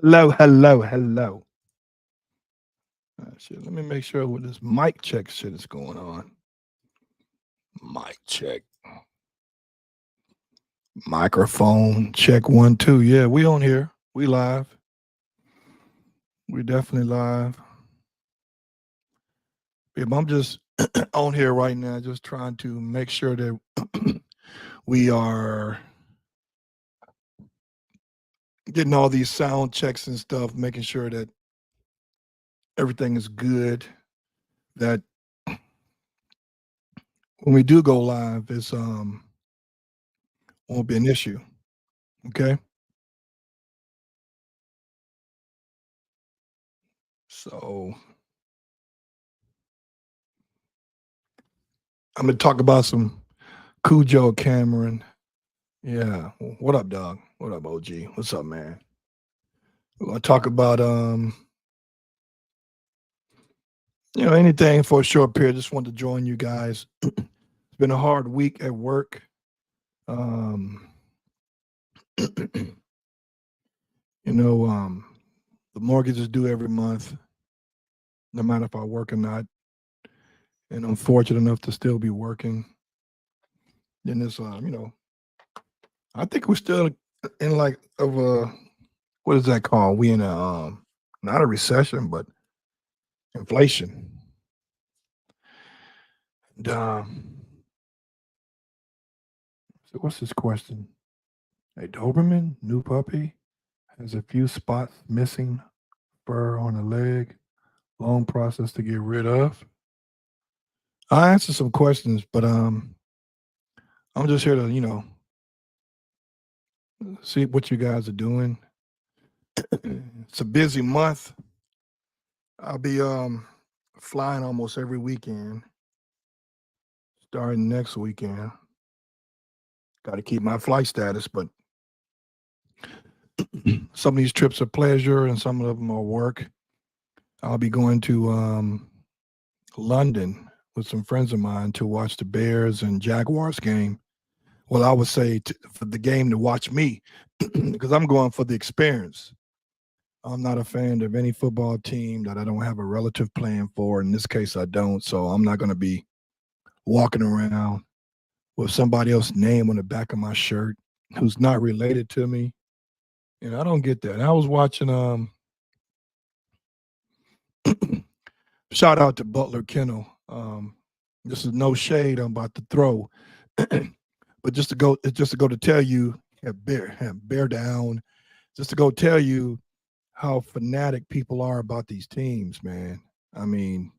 Hello, hello, hello. Shit, let me make sure what this mic check shit is going on. Mic check. Microphone check 1 2. Yeah, we on here. We live. We definitely live. Yeah, but I'm just on here right now, just trying to make sure that we are getting all these sound checks and stuff, making sure that everything is good. That when we do go live, it's won't be an issue. Okay. So I'm gonna talk about some Cujo Cameron. Yeah. What up, dog? What up, OG? What's up, man? We're gonna talk about anything for a short period. Just wanted to join you guys. It's been a hard week at work. Um, you know, the mortgage is due every month, no matter if I work or not. And I'm fortunate enough to still be working. Then this, I think we're still in like of a what is that called? We in a not a recession, but inflation. And so what's this question? A Doberman, new puppy, has a few spots missing, fur on the leg, long process to get rid of. I answered some questions, but I'm just here to see what you guys are doing. It's a busy month. I'll be flying almost every weekend, starting next weekend. Got to keep my flight status, but some of these trips are pleasure and some of them are work. I'll be going to London with some friends of mine to watch the Bears and Jaguars game. Well, I would say for the game to watch me because I'm going for the experience. I'm not a fan of any football team that I don't have a relative playing for. In this case, I don't. So I'm not going to be walking around with somebody else's name on the back of my shirt who's not related to me. I don't get that. I was watching shout out to Butler Kennel. This is no shade I'm about to throw. But just to go to tell you, bear down, just to go tell you how fanatic people are about these teams, man. I mean,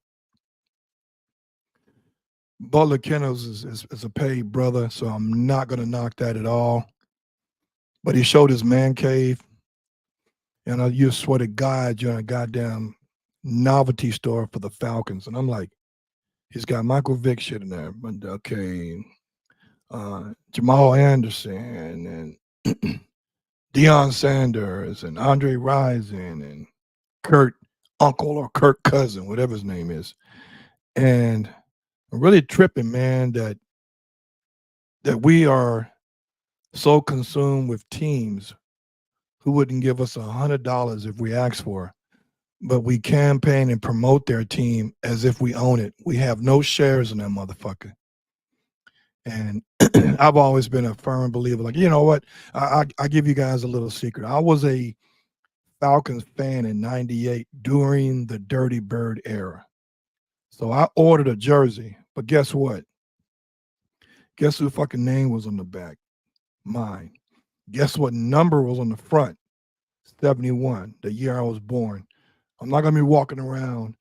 Butler Kennels is a paid brother, so I'm not gonna knock that at all. But he showed his man cave, and you swear to God, you're in a goddamn novelty store for the Falcons, and I'm like, he's got Michael Vick shit in there, but okay, Jamal Anderson and Deion Sanders and Andre Rison and Kurt Uncle or Kurt Cousin, whatever his name is. And I'm really tripping, man, that we are so consumed with teams who wouldn't give us $100 if we asked for, but we campaign and promote their team as if we own it. We have no shares in that motherfucker. And I've always been a firm believer. Like, you know what? I give you guys a little secret. I was a Falcons fan in '98 during the Dirty Bird era. So I ordered a jersey, but guess what? Guess who fucking name was on the back? Mine. Guess what number was on the front? 71, the year I was born. I'm not gonna be walking around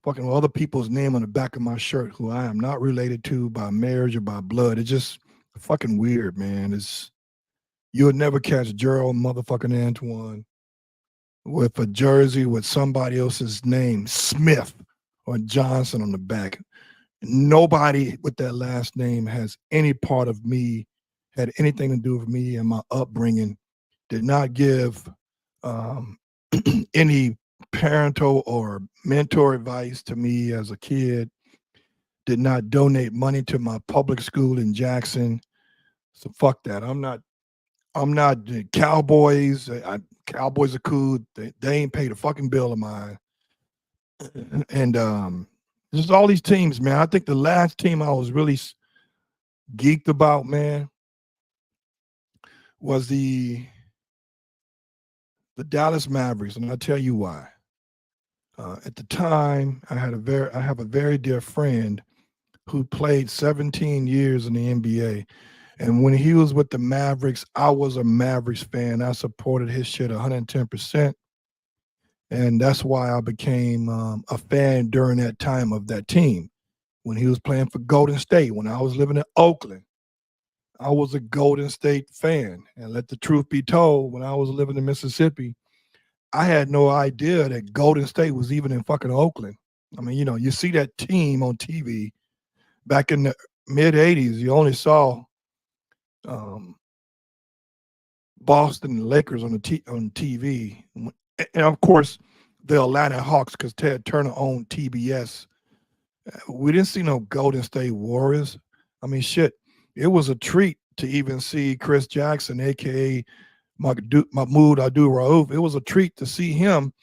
fucking with other people's name on the back of my shirt who I am not related to by marriage or by blood. It's just fucking weird, man. You would never catch Gerald motherfucking Antoine with a jersey with somebody else's name, Smith or Johnson on the back. Nobody with that last name has any part of me, had anything to do with me and my upbringing, did not give um, any parental or mentor advice to me as a kid, did not donate money to my public school in Jackson. So fuck that. I'm not I'm not the Cowboys. Cowboys are cool. They ain't paid a fucking bill of mine. And just all these teams, man. I think the last team I was really geeked about, man, was the Dallas Mavericks, and I'll tell you why. At the time, I have a very dear friend who played 17 years in the NBA. And when he was with the Mavericks, I was a Mavericks fan. I supported his shit 110%. And that's why I became a fan during that time of that team. When he was playing for Golden State, when I was living in Oakland, I was a Golden State fan. And let the truth be told, when I was living in Mississippi, I had no idea that Golden State was even in fucking Oakland. I mean, you see that team on TV back in the mid 80s, you only saw Boston Lakers on TV. And of course, the Atlanta Hawks, because Ted Turner owned TBS. We didn't see no Golden State Warriors. I mean, shit, it was a treat to even see Chris Jackson, a.k.a. Mahmoud Abdul-Rauf. It was a treat to see him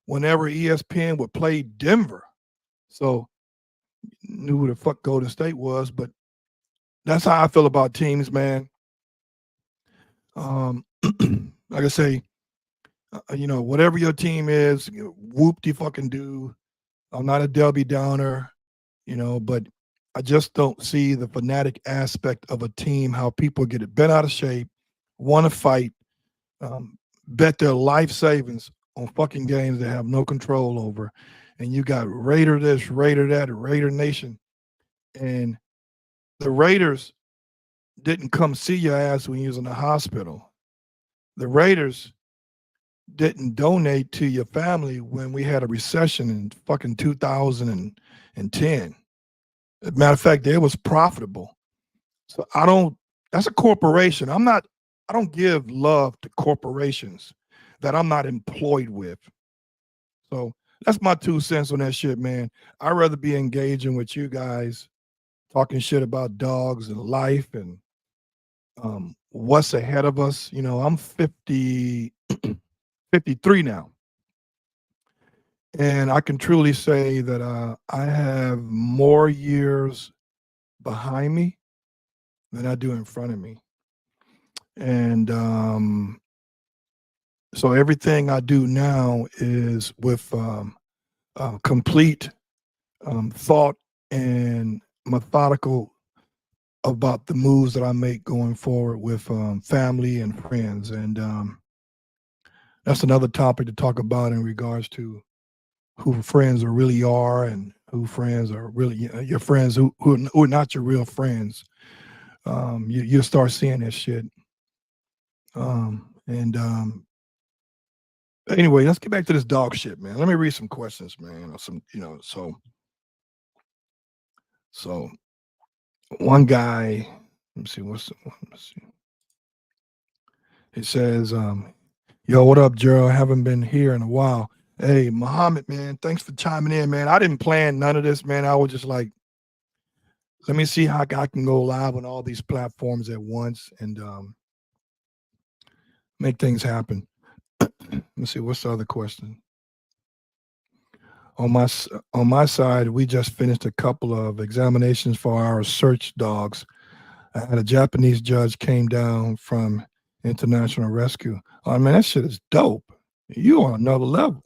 whenever ESPN would play Denver. So knew who the fuck Golden State was, but that's how I feel about teams, man. Like I say, whatever your team is, whoop de fucking do. I'm not a Debbie Downer, but I just don't see the fanatic aspect of a team, how people get it bent out of shape, want to fight, bet their life savings on fucking games they have no control over. And you got Raider this, Raider that, Raider Nation. And the Raiders didn't come see your ass when you was in the hospital. The Raiders didn't donate to your family when we had a recession in fucking 2010. As a matter of fact, it was profitable. So that's a corporation. I don't give love to corporations that I'm not employed with. So that's my 2 cents on that shit, man. I'd rather be engaging with you guys, talking shit about dogs and life and what's ahead of us. I'm 53 now. And I can truly say that I have more years behind me than I do in front of me. And so everything I do now is with complete thought and methodical about the moves that I make going forward with family and friends. And that's another topic to talk about in regards to who friends really are and who friends are really your friends who are not your real friends. You'll start seeing this shit. Anyway, let's get back to this dog shit, man. Let me read some questions, man. Or some, so one guy, let me see, what's the one? Let's see. It says, yo, what up, Gerald? I haven't been here in a while. Hey, Muhammad, man, thanks for chiming in, man. I didn't plan none of this, man. I was just like, let me see how I can go live on all these platforms at once and make things happen. Let me see, what's the other question? On my side, we just finished a couple of examinations for our search dogs. I had a Japanese judge came down from International Rescue. Oh, man, that shit is dope. You on another level.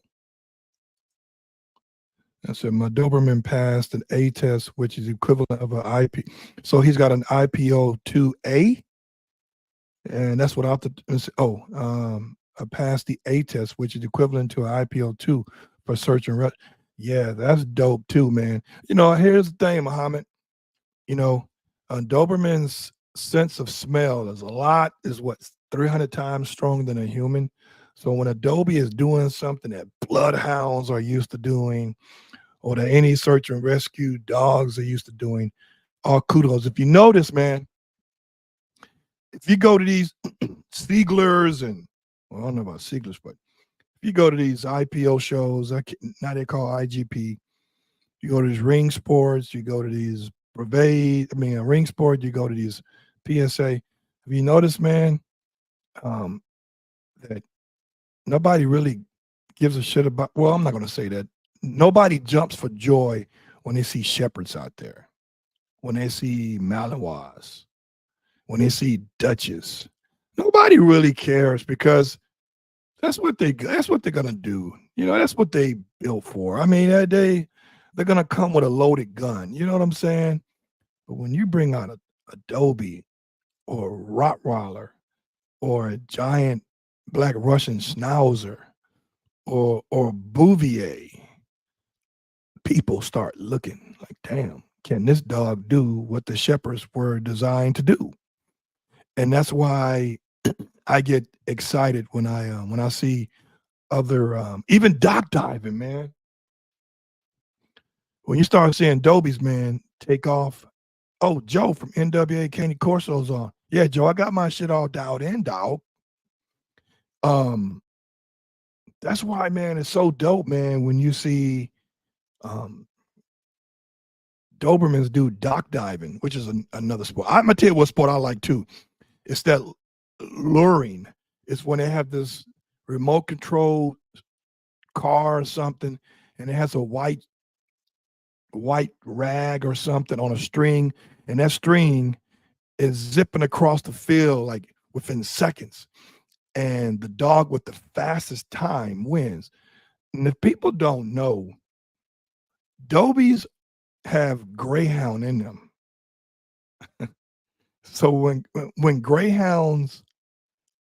I said, my Doberman passed an A test, which is equivalent of an IP. So he's got an IPO 2A. And that's what I have to, I passed the A test, which is equivalent to an IPO 2 for search and rescue. Yeah, that's dope too, man. Here's the thing, Muhammad. Doberman's sense of smell is 300 times stronger than a human. So when Adobe is doing something that bloodhounds are used to doing, or that any search and rescue dogs are used to doing, all kudos. If you notice, man, if you go to these Sieglers and, well, I don't know about Sieglers, but if you go to these IPO shows, now they call IGP, you go to these Ring Sports, you go to these Ring Sport, you go to these PSA. Have you noticed, man, that nobody really gives a shit about. Well, I'm not going to say that. Nobody jumps for joy when they see shepherds out there, when they see Malinois, when they see Dutches. Nobody really cares because that's what they're gonna do. That's what they built for. I mean, they're gonna come with a loaded gun. You know what I'm saying? But when you bring out a Adobe or a Rottweiler or a giant black Russian Schnauzer or Bouvier, people start looking like, damn, can this dog do what the shepherds were designed to do? And that's why I get excited when I see other even dock diving, man. When you start seeing Dobies, man, take off. Oh, Joe from NWA Candy Corso's on. Yeah, Joe, I got my shit all dialed in, dog. That's why, man, it's so dope, man, when you see Dobermans do dock diving, which is another sport. I'm gonna tell you what sport I like too. It's that luring. It's when they have this remote control car or something, and it has a white rag or something on a string, and that string is zipping across the field like within seconds. And the dog with the fastest time wins. And if people don't know, Dobies have Greyhound in them. So when Greyhounds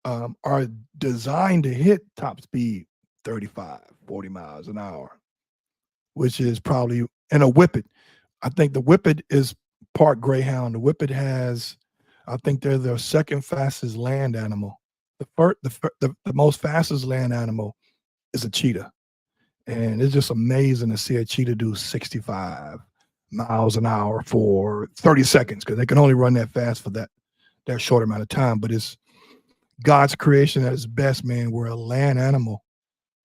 are designed to hit top speed 35, 40 miles an hour, which is probably, and a Whippet. I think the Whippet is part Greyhound. The Whippet has, I think they're the second fastest land animal. The most fastest land animal is a cheetah. And it's just amazing to see a cheetah do 65 miles an hour for 30 seconds because they can only run that fast for that short amount of time. But it's God's creation at its best, man, where a land animal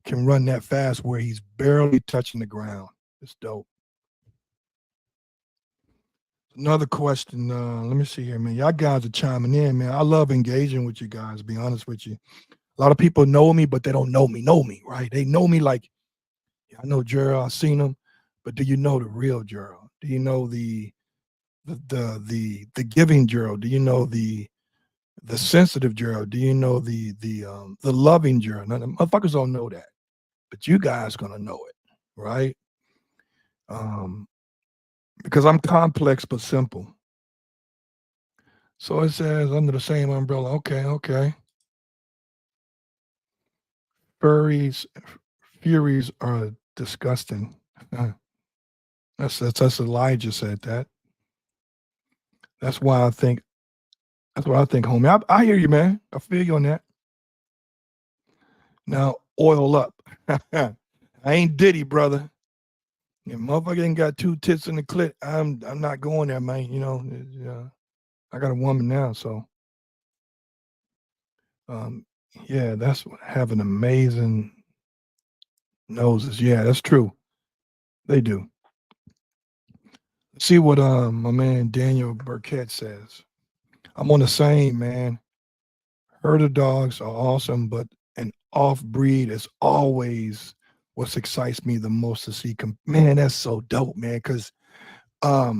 can run that fast where he's barely touching the ground. It's dope. Another question. Let me see here, man. Y'all guys are chiming in, man. I love engaging with you guys, to be honest with you. A lot of people know me, but they don't know me, right? They know me like, I know Gerald, I've seen him, but do you know the real Gerald? Do you know the giving Gerald? Do you know the sensitive Gerald? Do you know the loving Gerald? Now, the motherfuckers don't know that, but you guys gonna know it, right? Because I'm complex but simple. So it says under the same umbrella. Okay. Furies are disgusting. That's Elijah said that. That's why I think, homie. I hear you, man. I feel you on that. Now, oil up. I ain't Diddy, brother. If motherfucker ain't got two tits in the clit, I'm not going there, man. I got a woman now, so yeah, that's having amazing noses. Yeah, that's true. They do. See what my man Daniel Burkett says. I'm on the same, man. Herder dogs are awesome, but an off breed is always what excites me the most to see. Man, that's so dope, man. Because I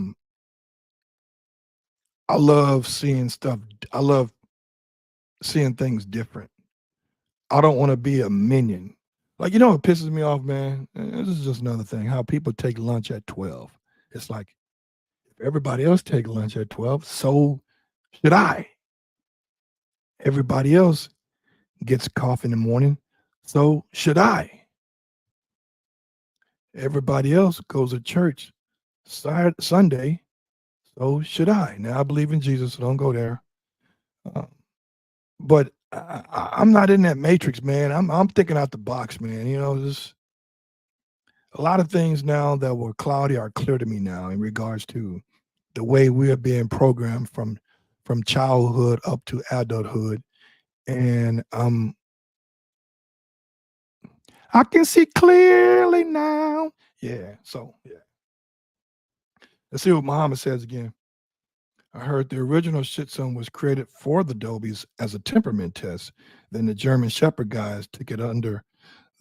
love seeing stuff. I love seeing things different. I don't want to be a minion. Like, what pisses me off, man? This is just another thing. How people take lunch at 12. It's like, if everybody else take lunch at 12, so should I. Everybody else gets coffee in the morning, so should I. Everybody else goes to church Sunday, so should I. Now, I believe in Jesus, so don't go there. But I'm not in that matrix, man. I'm thinking out the box, man. There's a lot of things now that were cloudy are clear to me now in regards to the way we are being programmed from childhood up to adulthood. And I can see clearly now. Yeah. So yeah. Let's see what Muhammad says again. I heard the original Shih Tzu was created for the Dobies as a temperament test. Then the German Shepherd guys took it under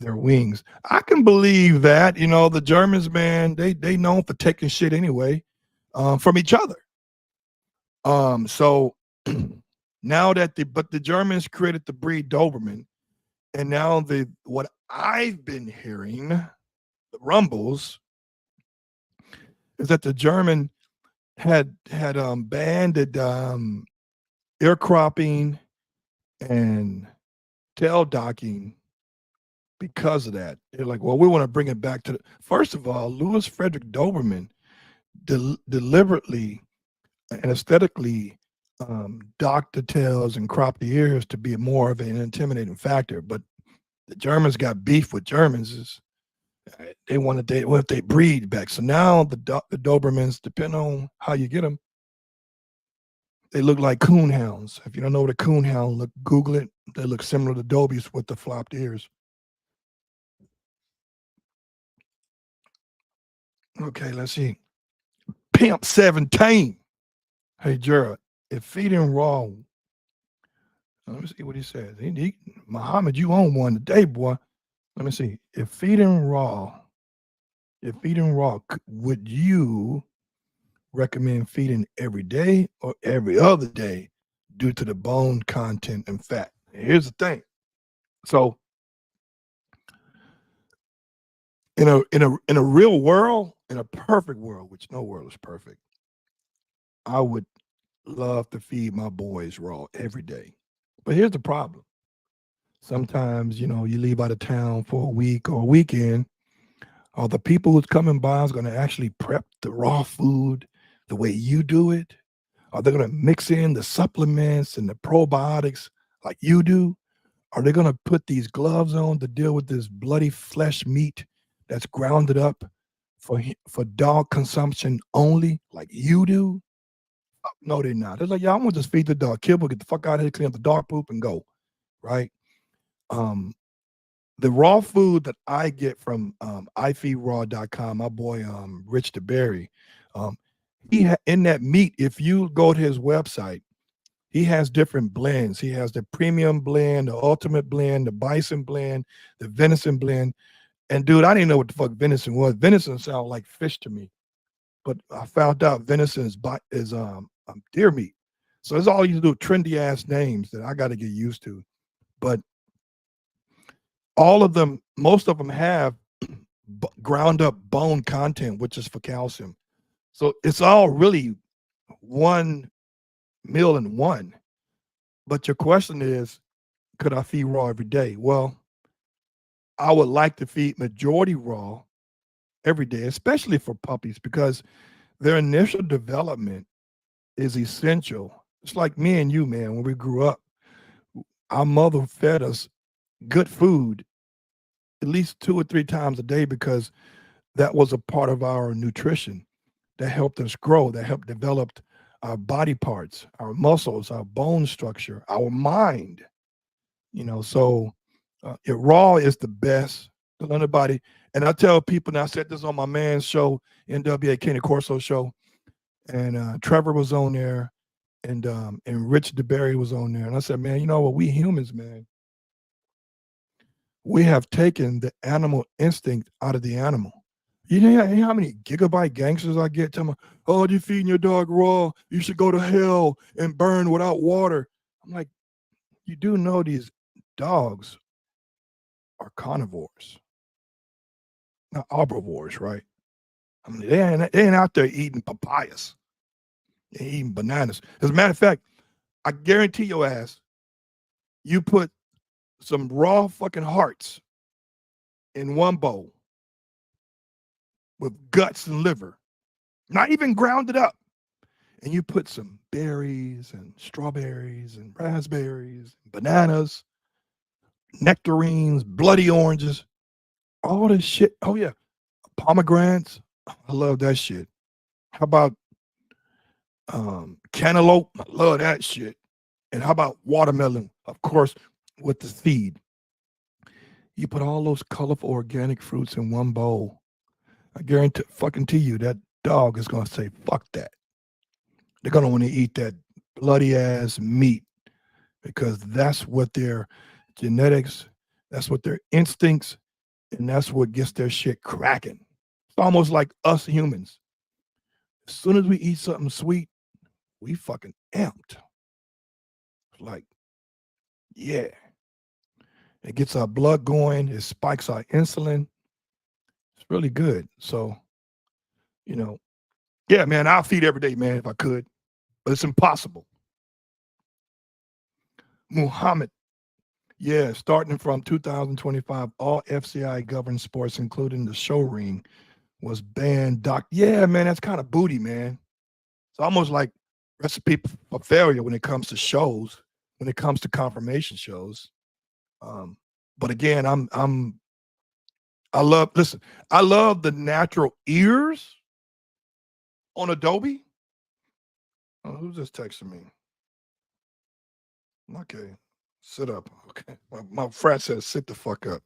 their wings. I can believe that. You know, the Germans, man, they known for taking shit anyway from each other. So now that the Germans created the breed Doberman, and now what I've been hearing, the rumbles, is that the German had banned ear cropping and tail docking because of that. They're like, well, we want to bring it back to first of all, Louis Frederick Doberman deliberately and aesthetically docked the tails and cropped the ears to be more of an intimidating factor. But the Germans got beef with Germans. They wanted they breed back. So now the Dobermans, depending on how you get them, they look like Coon Hounds. If you don't know what a Coon Hound look, Google it. They look similar to Dobies with the flopped ears. Okay, let's see. Pimp 17. Hey, Gerald, if feeding raw, let me see what he says. Muhammad, you own one today, boy. Let me see. If feeding raw, would you recommend feeding every day or every other day due to the bone content and fat? Here's the thing. So in a real world, in a perfect world, which no world is perfect, I would love to feed my boys raw every day. But here's the problem. Sometimes, you know, you leave out of town for a week or a weekend. Are the people who's coming by is going to actually prep the raw food the way you do it? Are they going to mix in the supplements and the probiotics like you do? Are they going to put these gloves on to deal with this bloody flesh meat that's grounded up for dog consumption only like you do? No, they're not. They're like, yeah, I'm going to just feed the dog. Kibble, get the fuck out of here, clean up the dog poop and go, right? The raw food that I get from ifeedraw.com, my boy Rich DeBerry, in that meat, if you go to his website, he has different blends. He has the premium blend, the ultimate blend, the bison blend, the venison blend. And dude, I didn't know what the fuck venison was. Venison sounds like fish to me, but I found out venison is deer meat. So it's all you do, trendy ass names that I got to get used to. But all of them, most of them have ground up bone content, which is for calcium. So it's all really one meal in one. But your question is, could I feed raw every day? Well, I would like to feed majority raw every day, especially for puppies, because their initial development is essential. It's like me and you, man. When we grew up, our mother fed us good food at least 2 or 3 times a day because that was a part of our nutrition that helped us grow, that helped develop our body parts, our muscles, our bone structure, our mind. You know, so raw is the best. Don't let anybody. And I tell people, and I said this on my man's show, NWA Kenny Corso show, and Trevor was on there, and Rich DeBerry was on there, and I said, man, you know what? We humans, man, we have taken the animal instinct out of the animal. You know how many gigabyte gangsters I get telling me, oh, you're feeding your dog raw. You should go to hell and burn without water. I'm like, you do know these dogs are carnivores, not herbivores, right? I mean, they ain't out there eating papayas. They ain't eating bananas. As a matter of fact, I guarantee your ass, you put some raw fucking hearts in one bowl with guts and liver, not even grounded up, and you put some berries and strawberries and raspberries, bananas, nectarines, bloody oranges, all this shit. Oh yeah, pomegranates. I love that shit. How about cantaloupe? I love that shit. And how about watermelon? Of course, with the seed. You put all those colorful organic fruits in one bowl. I guarantee you that dog is gonna say, fuck that. They're gonna want to eat that bloody ass meat because that's what their genetics, that's what their instincts, and that's what gets their shit cracking. It's almost like us humans. As soon as we eat something sweet, we fucking amped. Like, yeah. It gets our blood going, it spikes our insulin. It's really good. So, you know, yeah, man, I'll feed every day, man, if I could, but it's impossible. Muhammad, yeah, starting from 2025, all FCI governed sports, including the show ring, was banned. Yeah, man, that's kind of booty, man. It's almost like recipe for failure when it comes to shows, when it comes to confirmation shows. But again, listen, I love the natural ears on Adobe. Oh, who's just texting me? Okay, sit up. Okay, my frat says sit the fuck up.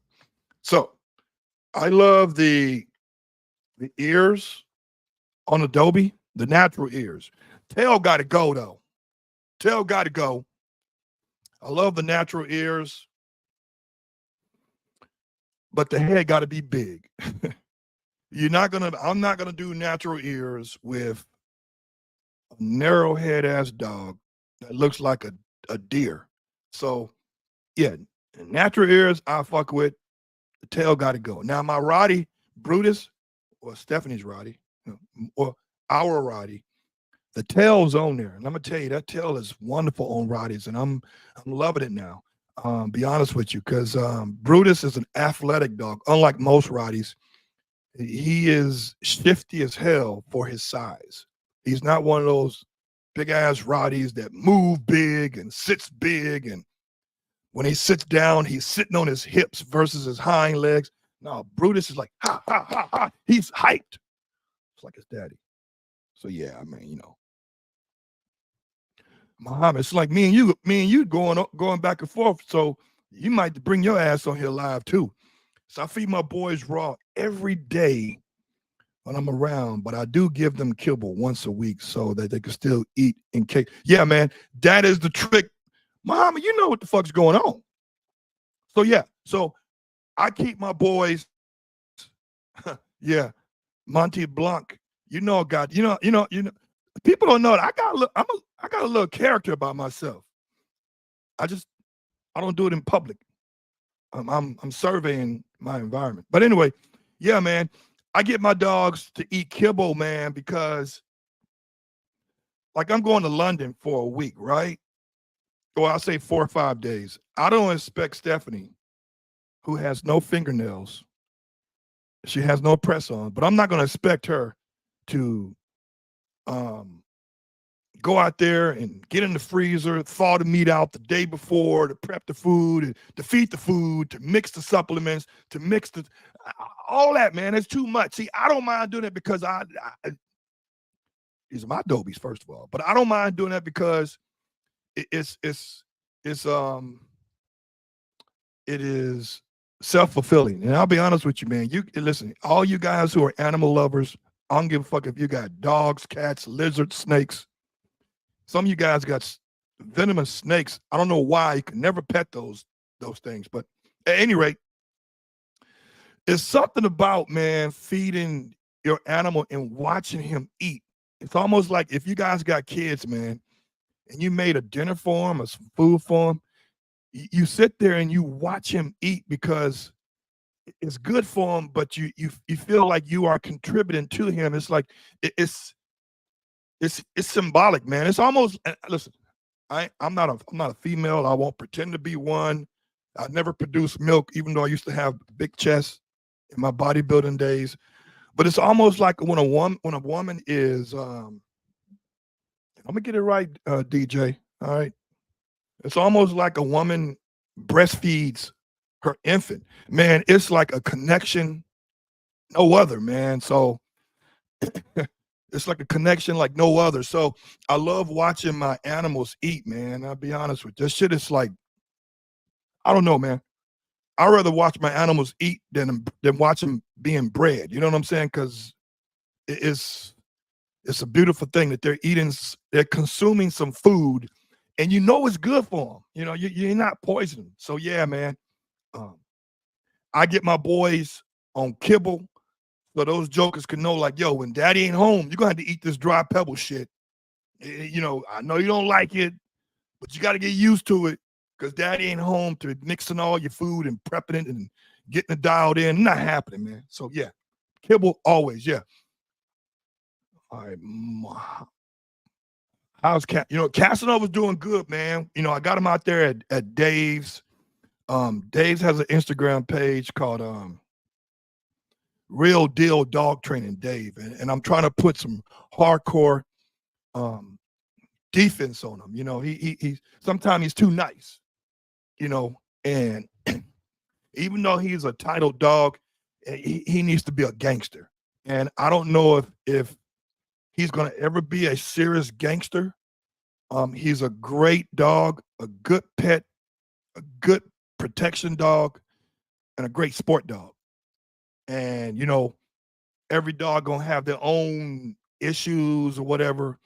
So I love the ears on Adobe, the natural ears. Tail got to go though. Tail got to go. I love the natural ears, but the head got to be big. I'm not gonna do natural ears with a narrow head ass dog that looks like a deer. So yeah, natural ears I fuck with. The tail got to go. Now my Roddy Brutus or Stephanie's Roddy or our Roddy, the tail's on there, and I'm gonna tell you that tail is wonderful on Roddies, and I'm loving it now. Be honest with you, because Brutus is an athletic dog, unlike most Roddies. He is shifty as hell for his size. He's not one of those big ass Roddies that move big and sits big, and when he sits down, he's sitting on his hips versus his hind legs. No, Brutus is like ha ha ha ha. He's hyped. It's like his daddy. So yeah, I mean, Muhammad, it's like me and you going back and forth. So you might bring your ass on here live too. So I feed my boys raw every day when I'm around, but I do give them kibble once a week so that they can still eat in case. Yeah, man, that is the trick. Muhammad, you know what the fuck's going on. So yeah, so I keep my boys. Yeah, Monty Blanc. God. People don't know that I got a little character about myself. I don't do it in public. I'm surveying my environment. But anyway, yeah, man, I get my dogs to eat kibble, man, because like I'm going to London for a week, right? Or I'll say 4 or 5 days. I don't expect Stephanie, who has no fingernails, she has no press on, but I'm not going to expect her to go out there and get in the freezer, thaw the meat out the day before, to prep the food, to feed the food, to mix the supplements, to mix all that, man. It's too much. See, I don't mind doing it because these are my Dobies, first of all, but I don't mind doing that because it is self-fulfilling. And I'll be honest with you, man. You listen, all you guys who are animal lovers, I don't give a fuck if you got dogs, cats, lizards, snakes. Some of you guys got venomous snakes. I don't know why you can never pet those things, but at any rate, it's something about, man, feeding your animal and watching him eat. It's almost like if you guys got kids, man, and you made a dinner for him or some food for him, you sit there and you watch him eat because it's good for him, but you feel like you are contributing to him. It's like it's symbolic, man. It's almost, listen, I'm not a female. I won't pretend to be one. I never produced milk, even though I used to have big chest in my bodybuilding days. But it's almost like when a woman is I'm gonna get it right, DJ. All right. It's almost like a woman breastfeeds her infant. Man, it's like a connection no other, man. So it's like a connection like no other. So I love watching my animals eat, man. I'll be honest with you. This shit is like, I don't know, man. I'd rather watch my animals eat than watch them being bred. You know what I'm saying? Because it's It's a beautiful thing that they're consuming some food, and you know it's good for them. You know, you're not poisoning. So yeah, man. Um, I get my boys on Kibble so those jokers can know, like, yo, when daddy ain't home, you're gonna have to eat this dry pebble shit. You know, I know you don't like it, but you got to get used to it because daddy ain't home to mixing all your food and prepping it and getting it dialed in. Not happening, man. So yeah, Kibble always, yeah. All right, how's Cat? You know, Casanova's doing good, man. You know, I got him out there at Dave's. Dave's has an Instagram page called Real Deal Dog Training Dave, and I'm trying to put some hardcore defense on him. You know, he sometimes he's too nice. You know, and even though he's a titled dog, he needs to be a gangster. And I don't know if he's going to ever be a serious gangster. He's a great dog, a good pet, a good protection dog, and a great sport dog. And, you know, every dog going to have their own issues or whatever.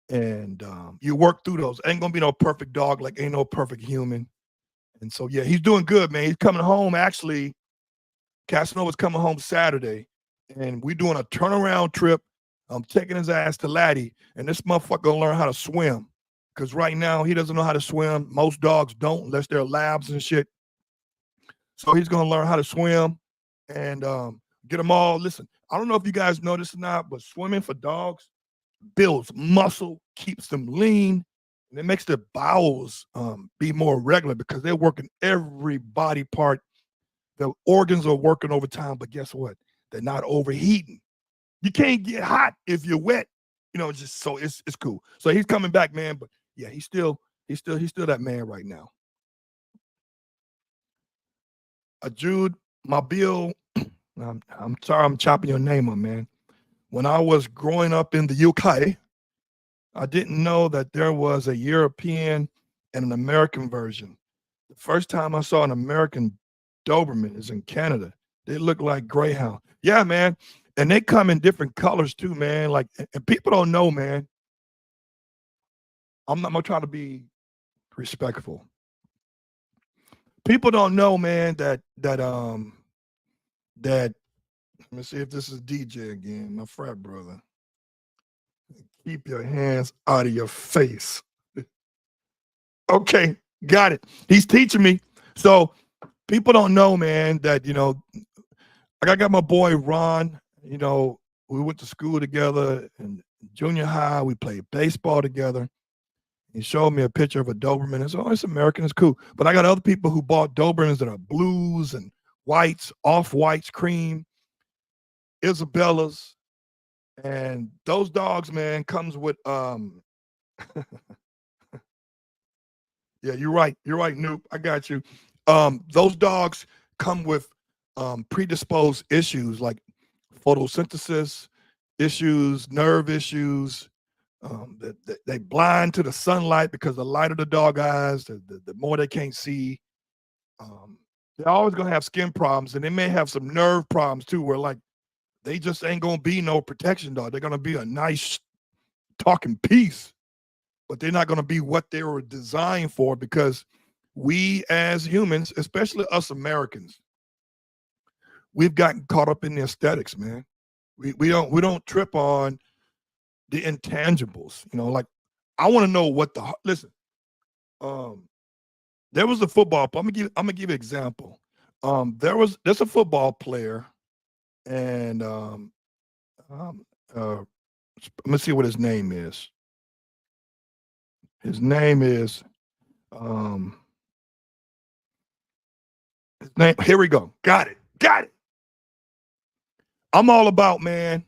And you work through those. Ain't going to be no perfect dog, like ain't no perfect human. And so, yeah, he's doing good, man. He's coming home. Actually, Casanova's coming home Saturday, and we're doing a turnaround trip. I'm taking his ass to Laddie, and this motherfucker gonna learn how to swim. Because right now, he doesn't know how to swim. Most dogs don't, unless they're labs and shit. So he's gonna learn how to swim and get them all. Listen, I don't know if you guys know this or not, but swimming for dogs builds muscle, keeps them lean, and it makes their bowels be more regular because they're working every body part. The organs are working overtime, but guess what? They're not overheating. You can't get hot if you're wet. You know, just so it's cool. So he's coming back, man. But yeah, he's still that man right now. Jude, my bill. I'm sorry, I'm chopping your name up, man. When I was growing up in the UK, I didn't know that there was a European and an American version. The first time I saw an American Doberman is in Canada. They look like Greyhound. Yeah, man. And they come in different colors too, man. Like, and people don't know, man. I'm gonna try to be respectful. People don't know, man, that let me see if this is DJ again, my frat brother. Keep your hands out of your face. Okay, got it. He's teaching me. So people don't know, man, that, you know, I got my boy Ron, you know, we went to school together in junior high. We played baseball together. He showed me a picture of a Doberman. I said, oh, it's American. It's cool. But I got other people who bought Dobermans that are blues and whites, off-whites, cream, Isabellas. And those dogs, man, comes with yeah, you're right. You're right, Noop. I got you. Those dogs come with predisposed issues like photosynthesis issues, nerve issues. They blind to the sunlight because the light of the dog eyes, the more they can't see. They're always gonna have skin problems, and they may have some nerve problems too, where like they just ain't gonna be no protection dog. They're gonna be a nice talking piece, but they're not gonna be what they were designed for because we as humans, especially us Americans, we've gotten caught up in the aesthetics, man. We don't trip on the intangibles. You know, like I want to know what the listen. There was a football. I'm gonna give you an example. There's a football player, and let me see what his name is. His name is his name. Here we go. Got it. Got it. I'm all about, man,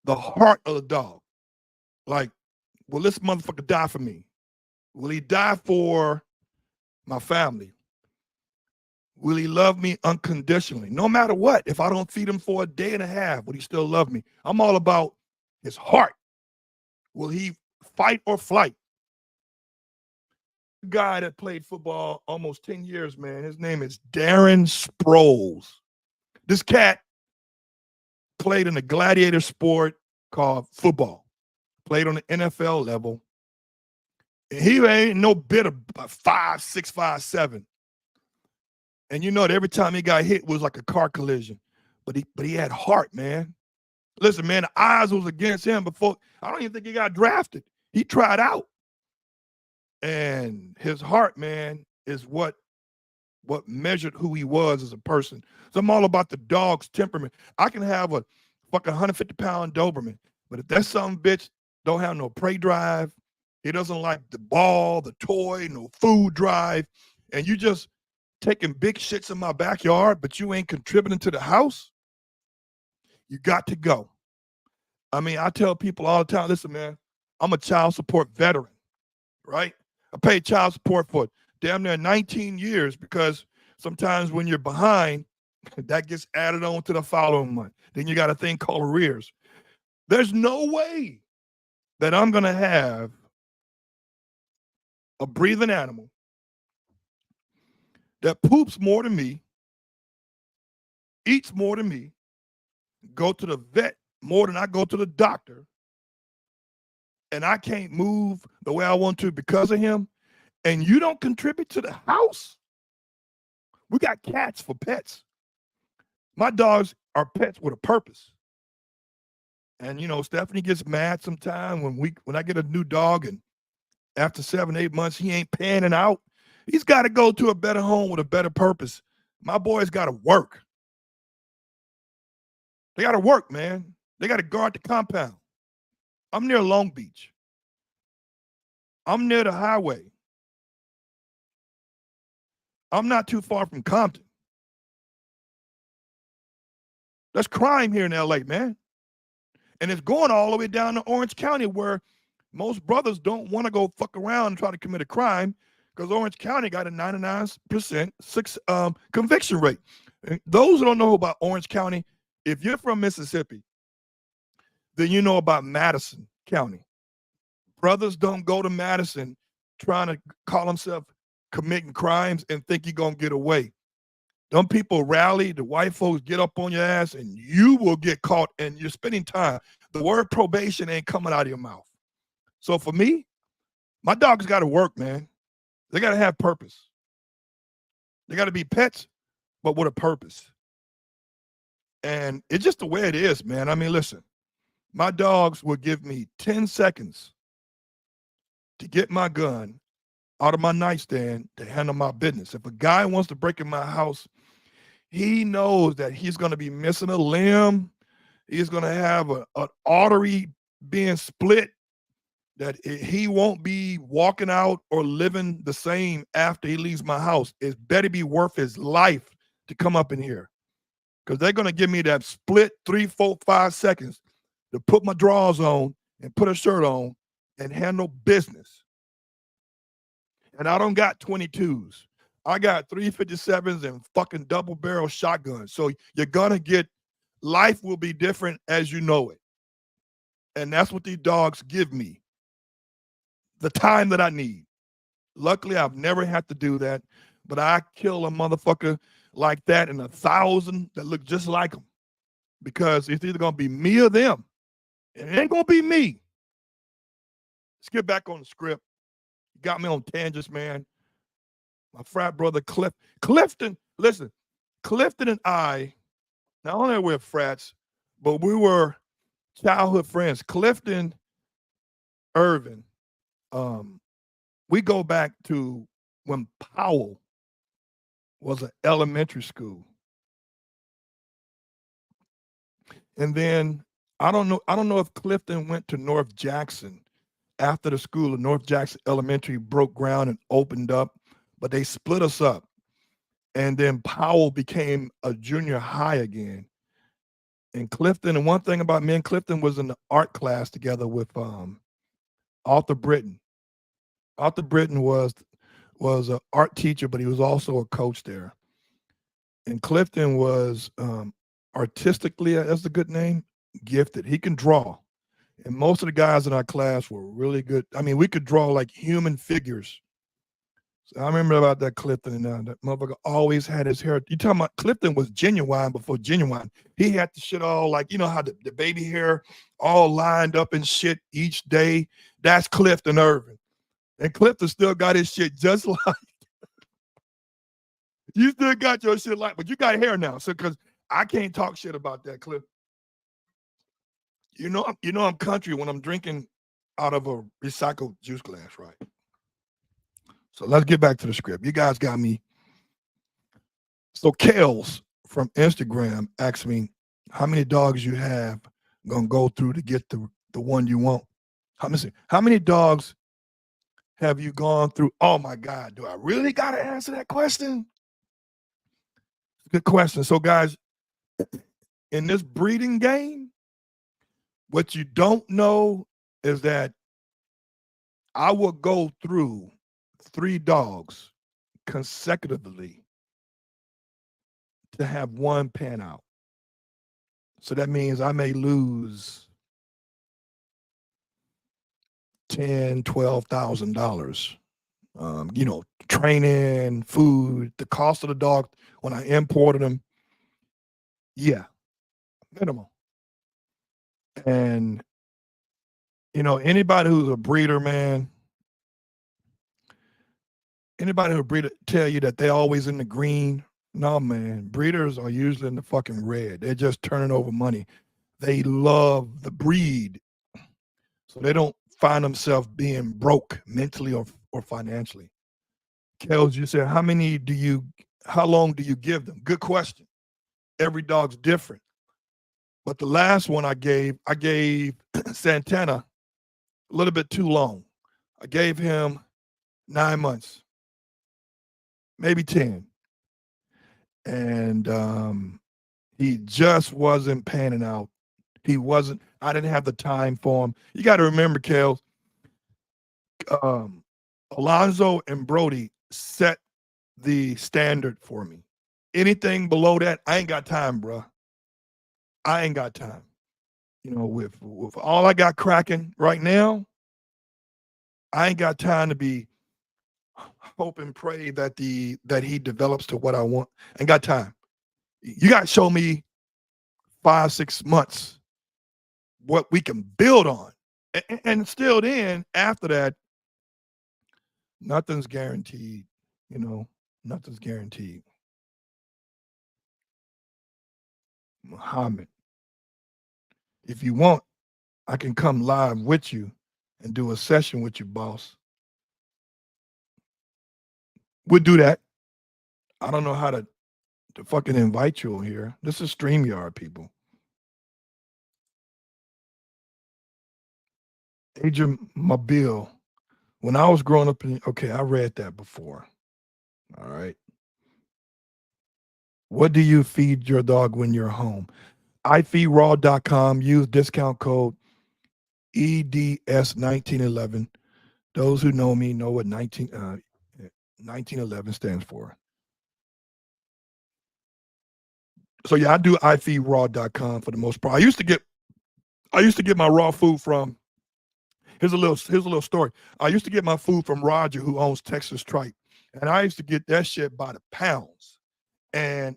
the heart of the dog. Like, will this motherfucker die for me? Will he die for my family? Will he love me unconditionally? No matter what. If I don't feed him for a day and a half, will he still love me? I'm all about his heart. Will he fight or flight? The guy that played football almost 10 years, man. His name is Darren Sproles. This cat played in the gladiator sport. called football. Played on the NFL level. And he ain't no bit of 5'6", 5'7". And you know that every time he got hit was like a car collision. But he had heart, man. Listen, man, the odds was against him before. I don't even think he got drafted. He tried out. And his heart, man, is what measured who he was as a person. So I'm all about the dog's temperament. I can have a fucking 150-pound Doberman, but if that some bitch don't have no prey drive, he doesn't like the ball, the toy, no food drive, and you just taking big shits in my backyard, but you ain't contributing to the house, you got to go. I mean, I tell people all the time, listen, man, I'm a child support veteran, right? I paid child support for damn near 19 years because sometimes when you're behind, that gets added on to the following month. Then you got a thing called arrears. There's no way that I'm going to have a breathing animal that poops more than me, eats more than me, go to the vet more than I go to the doctor, and I can't move the way I want to because of him, and you don't contribute to the house? We got cats for pets. My dogs are pets with a purpose. And, you know, Stephanie gets mad sometime when I get a new dog and after 7, 8 months, he ain't panning out. He's got to go to a better home with a better purpose. My boys got to work. They got to work, man. They got to guard the compound. I'm near Long Beach. I'm near the highway. I'm not too far from Compton. There's crime here in LA, man. And it's going all the way down to Orange County, where most brothers don't want to go fuck around and try to commit a crime because Orange County got a 99% conviction rate. And those who don't know about Orange County, if you're from Mississippi, then you know about Madison County. Brothers don't go to Madison trying to call themselves committing crimes and think you're going to get away. Them people rally, the white folks get up on your ass, and you will get caught, and you're spending time. The word probation ain't coming out of your mouth. So for me, my dogs got to work, man. They got to have purpose. They got to be pets, but with a purpose. And it's just the way it is, man. I mean, listen, my dogs will give me 10 seconds to get my gun out of my nightstand to handle my business. If a guy wants to break in my house, he knows that he's going to be missing a limb. He's going to have an artery being split, that he won't be walking out or living the same after he leaves my house. It better be worth his life to come up in here, because they're going to give me that split 3, 4, 5 seconds to put my drawers on and put a shirt on and handle business. And I don't got 22s. I got 357s and fucking double barrel shotguns. So you're going to get, life will be different as you know it. And that's what these dogs give me, the time that I need. Luckily, I've never had to do that, but I kill a motherfucker like that and 1,000 that look just like him, because it's either going to be me or them. And it ain't going to be me. Let's get back on the script. You got me on tangents, man. My frat brother, Clifton, listen, Clifton and I, not only were we frats, but we were childhood friends. Clifton, Irvin, we go back to when Powell was an elementary school. And then I don't know if Clifton went to North Jackson after the school of North Jackson Elementary broke ground and opened up, but they split us up. And then Powell became a junior high again. And Clifton, and one thing about me and Clifton was in the art class together with Arthur Britton. Arthur Britton was an art teacher, but he was also a coach there. And Clifton was artistically, that's a good name, gifted. He can draw. And most of the guys in our class were really good. I mean, we could draw like human figures. So I remember about that Clifton, and that motherfucker always had his hair. You talking about Clifton was genuine before genuine. He had the shit all like, you know how the baby hair all lined up and shit each day. That's Clifton Irvin. And Clifton still got his shit just like you still got your shit like, but you got hair now. So because I can't talk shit about that Clifton. You know I'm country when I'm drinking out of a recycled juice glass, right? So let's get back to the script. You guys got me. So Kels from Instagram asked me how many dogs you have gonna go through to get the one you want. How many dogs have you gone through? Oh my God, do I really gotta answer that question? Good question. So guys, in this breeding game, what you don't know is that I will go through 3 dogs consecutively to have one pan out. So that means I may lose $10,000, $12,000. Training, food, the cost of the dog when I imported them. Yeah, minimal. And anybody who's a breeder, man, anybody who's a breeder tell you that they're always in the green. No, man, breeders are usually in the fucking red. They're just turning over money. They love the breed, so they don't find themselves being broke mentally or financially. Kels, you said, how long do you give them? Good question. Every dog's different. But the last one I gave Santana a little bit too long. I gave him 9 months, maybe 10. And he just wasn't panning out. I didn't have the time for him. You got to remember, Kels, Alonzo and Brody set the standard for me. Anything below that, I ain't got time, bro. I ain't got time. With all I got cracking right now, I ain't got time to be hope and pray that he develops to what I want. Ain't got time. You got to show me 5-6 months what we can build on, and still then after that, nothing's guaranteed. Nothing's guaranteed. Muhammad, if you want, I can come live with you and do a session with you, boss. We'll do that. I don't know how to fucking invite you here. This is StreamYard, people. Agent Mobile. When I was growing up, okay, I read that before. All right. What do you feed your dog when you're home? ifeedraw.com. Use discount code EDS1911. Those who know me know what 1911 stands for. So yeah, I do ifeedraw.com for the most part. I used to get my raw food from. Here's a little story. I used to get my food from Roger, who owns Texas Tripe, and I used to get that shit by the pounds. And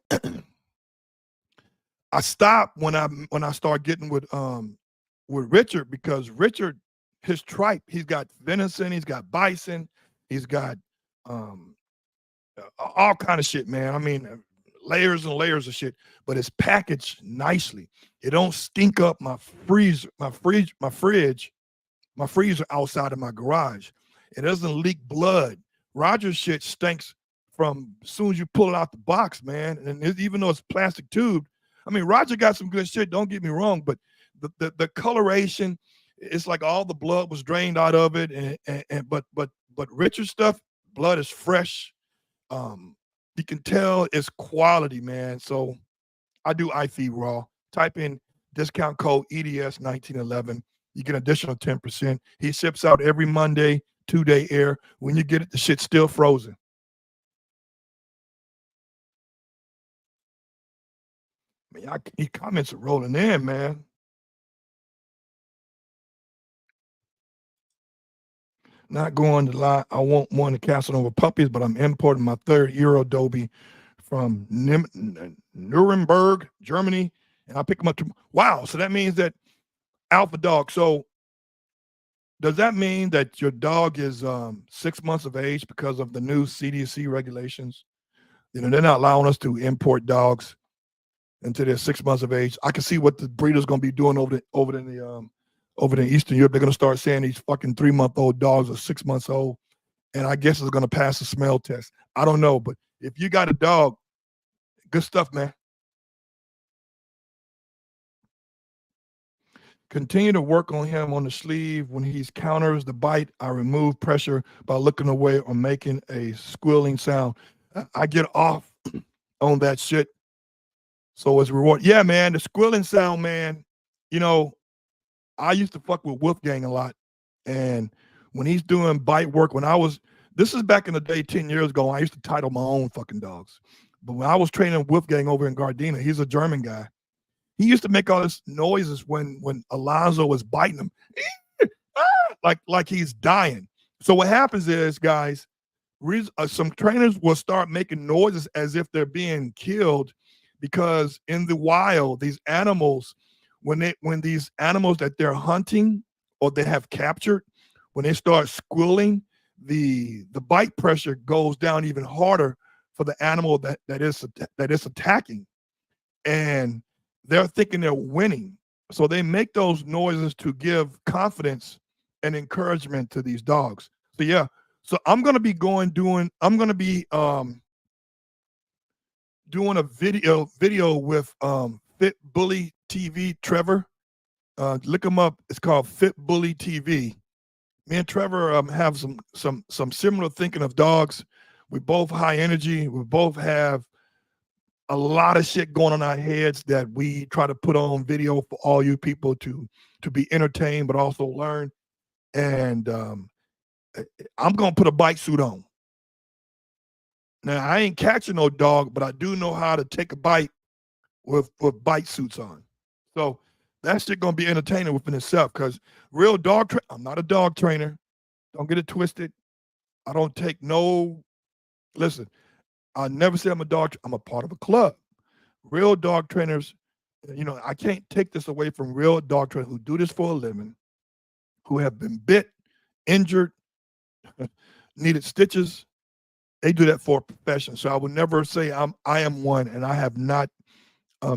I stopped when I started getting with Richard, because Richard, his tripe, he's got venison, he's got bison, he's got all kind of shit, man. I mean, layers and layers of shit, but it's packaged nicely. It don't stink up my freezer outside of my garage. It doesn't leak blood. Roger's shit stinks from as soon as you pull it out the box, man. And even though it's plastic tube, I mean, Roger got some good shit, don't get me wrong, but the coloration, it's like all the blood was drained out of it. But Richard stuff, blood is fresh. You can tell it's quality, man. So I do iFeed Raw. Type in discount code EDS1911. You get an additional 10%. He ships out every Monday, 2-day air. When you get it, the shit's still frozen. Man, he comments are rolling in, man. Not going to lie, I want one to Casanova puppies, but I'm importing my third Euro Dobie from Nuremberg, Germany, and I pick them up. Wow, so that means that Alpha Dog. So does that mean that your dog is 6 months of age because of the new CDC regulations? They're not allowing us to import dogs until they're 6 months of age. I can see what the breeder's going to be doing over in Eastern Europe. They're going to start saying these fucking 3-month-old dogs are 6 months old, and I guess it's going to pass the smell test. I don't know, but if you got a dog, good stuff, man. Continue to work on him on the sleeve. When he counters the bite, I remove pressure by looking away or making a squealing sound. I get off on that shit. So it's reward. Yeah, man, the squealing sound, man. You know, I used to fuck with Wolfgang a lot. And when he's doing bite work, this is back in the day, 10 years ago, I used to title my own fucking dogs. But when I was training Wolfgang over in Gardena, he's a German guy. He used to make all this noises when Alonzo was biting him, like he's dying. So what happens is, guys, some trainers will start making noises as if they're being killed, because in the wild, these animals, when these animals that they're hunting or they have captured, when they start squealing, the bite pressure goes down even harder for the animal that is attacking, and they're thinking they're winning. So they make those noises to give confidence and encouragement to these dogs. So yeah, so I'm gonna be doing a video with Fit Bully TV Trevor. Look him up. It's called Fit Bully TV. Me and Trevor have some similar thinking of dogs. We both high energy. We both have a lot of shit going on our heads that we try to put on video for all you people to be entertained, but also learn. And I'm gonna put a bite suit on. Now I ain't catching no dog, but I do know how to take a bite with bite suits on. So that shit gonna be entertaining within itself. Because I'm not a dog trainer. Don't get it twisted. I don't take no. Listen, I never say I'm a dog. I'm a part of a club. Real dog trainers, I can't take this away from real dog trainers who do this for a living, who have been bit, injured, needed stitches. They do that for a profession. So I would never say I am one, and I have not